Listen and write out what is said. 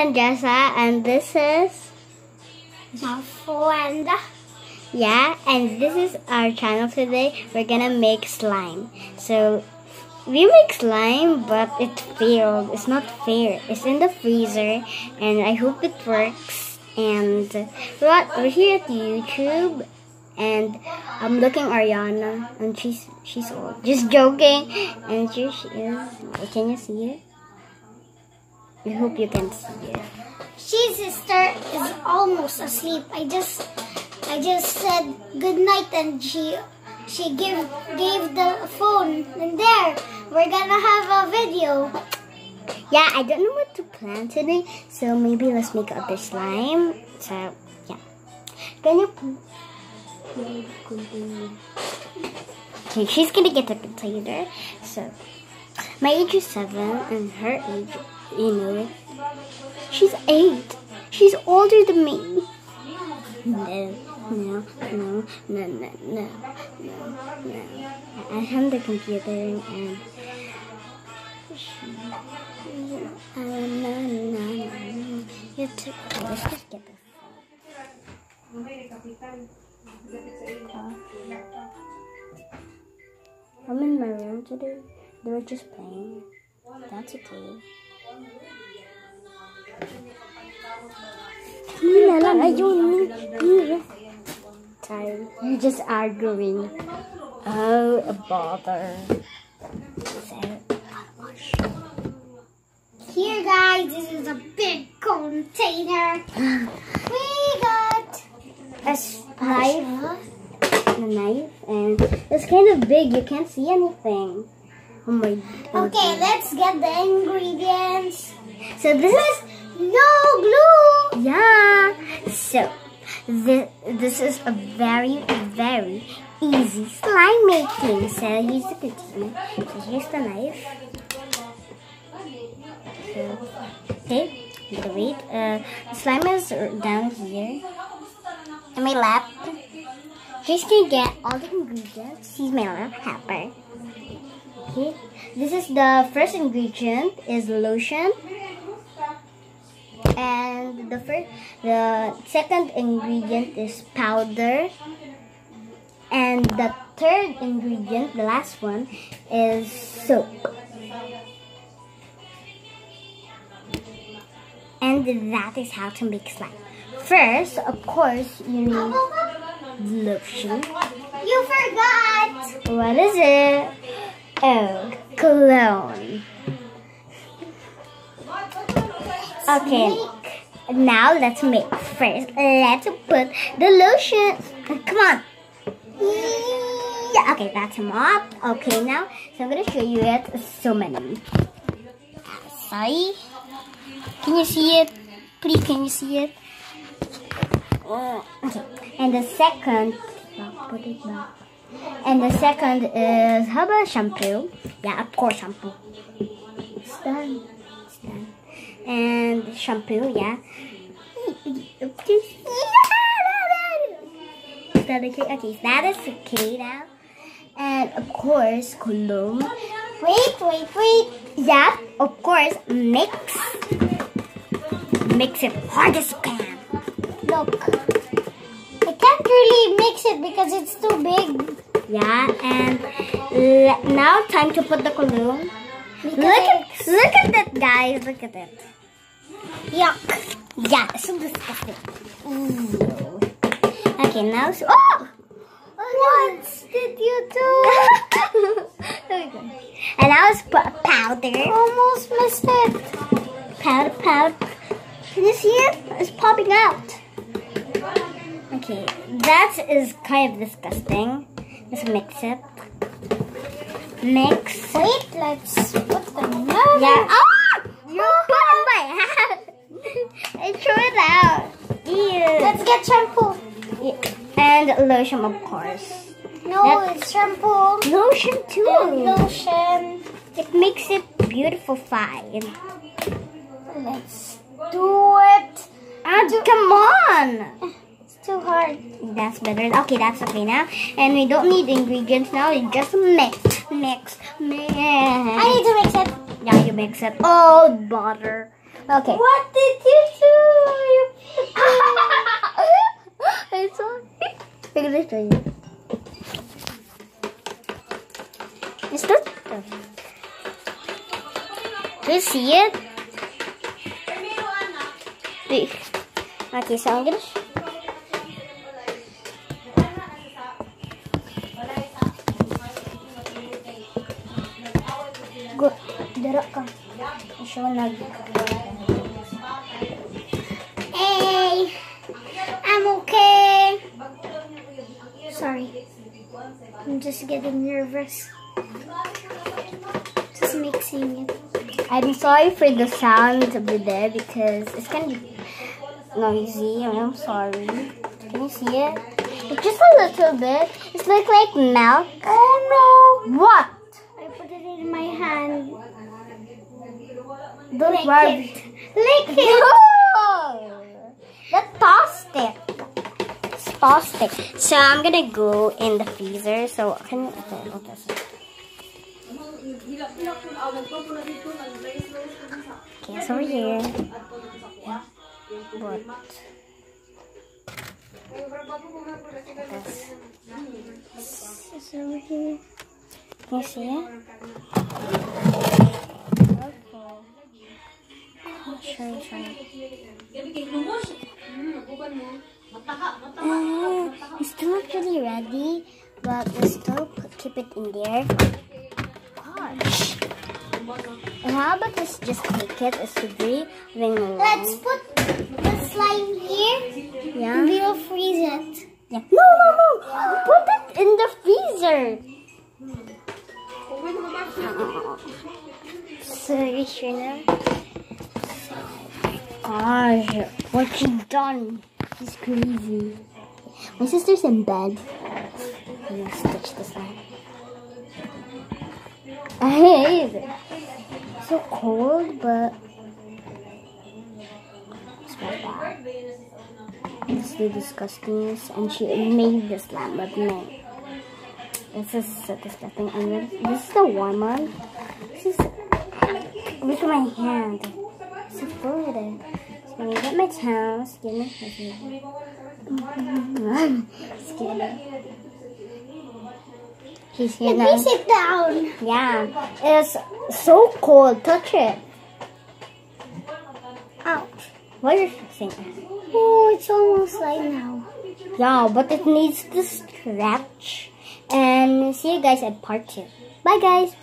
friend Jessa, and this is my friend. Yeah, and this is our channel today. We're gonna make slime. So we make slime, but it failed. It's not fair. It's in the freezer, and I hope it works. And we're here at YouTube, and I'm looking Ariana, and she's old. Just joking. And here she is. Can you see it? I hope you can see it. She's sister is almost asleep. I just said good night, and she gave the phone, and there we're gonna have a video. Yeah, I don't know what to plan today, so maybe let's make other slime. So yeah, can you? Okay, she's gonna get the container. So my age is 7, and her age, you know it. She's 8. She's older than me. No. I have the computer and let's just get this. I'm in my room today. They were just playing. That's okay. Sorry, you're just arguing. Oh, a bother. Here, guys, this is a big container. We got A knife, and it's kind of big. You can't see anything. Oh my God. Okay, let's get the ingredients. So this is no glue. Yeah. So this is a very easy slime making. So here's the container. So here's the knife. So okay, wait. The slime is down here in my lap. Just gonna get all the ingredients. He's my lab helper. Okay, this is the first ingredient is lotion. And the second ingredient is powder, and the third ingredient, the last one, is soap. And that is how to make slime. First, of course, you need lotion. You forgot. What is it? Oh, cologne. Okay, now let's make. First, let's put the lotion. Come on. Yeah, okay, that's him up. Okay, now, so I'm going to show you it. So many. Sorry. Can you see it? Please, can you see it? Okay, and the second, put it back. And the second is, how about shampoo? Yeah, of course, shampoo. It's done. It's done. And shampoo, yeah. Okay, that is okay now. And of course, cologne. Wait. Yeah, of course, mix it hard as you can. Look, I can't really mix it because it's too big. Yeah, and now time to put the cologne. Look at that, guys. Look at it. Yuck. Yeah, it's so disgusting. Ew. Okay, now oh! What did you do? And now let's put powder. Almost missed it. Powder. Can you see it? It's popping out. Okay, that is kind of disgusting. Let's mix it. Mix. Wait, let's put the milk. Yeah. Oh! You put it in my hand. I threw it out. Ew. Let's get shampoo. Yeah. And lotion, of course. No, it's shampoo. Lotion too. And lotion. It makes it beautiful fine. Let's do it. Come on. It's too hard. That's better. Okay, that's okay now. And we don't need ingredients now. We just mix. I need to mix it. Yeah, you mix it. Oh, butter. Okay. What did you do? I'm sorry. I'm gonna show you. Is that? Do you see it? Okay, so I'm gonna. Go, dara ka. Show nag. Hey, I'm okay. Sorry, I'm just getting nervous. Just mixing it. I'm sorry for the sound over there because it's kind of noisy. I'm sorry. Can you see it? It's just a little bit. It's like milk. Oh no! What? I put it in my hand. Don't Lick worry. it. Lick it. No! That's plastic. It's plastic. So I'm gonna go in the freezer. So can okay. Okay, it's over here. What? It's over here. Can you see it? Try. It's still not really ready, but we'll still keep it in there. Gosh. And how about this? Just take it as a very long. Let's put the slime here. Yeah. And we'll freeze it. Yeah. No. Put it in the freezer. So you sure now? Gosh, what you done? It's crazy. My sister's in bed. I'm gonna stitch this line. I hate it. It's so cold, but it's not bad. It's the disgustingness, and she made this lamp, but no. This is so disgusting. And this is the warm one. This is look at my hand. It's so food. So I'm gonna get my towels. Give me scared. He's here now. Please sit down. Yeah, it's so cold. Touch it. Ouch. What are you fixing? Oh, it's almost like now. Yeah, but it needs to stretch. And see you guys at part 2. Bye, guys.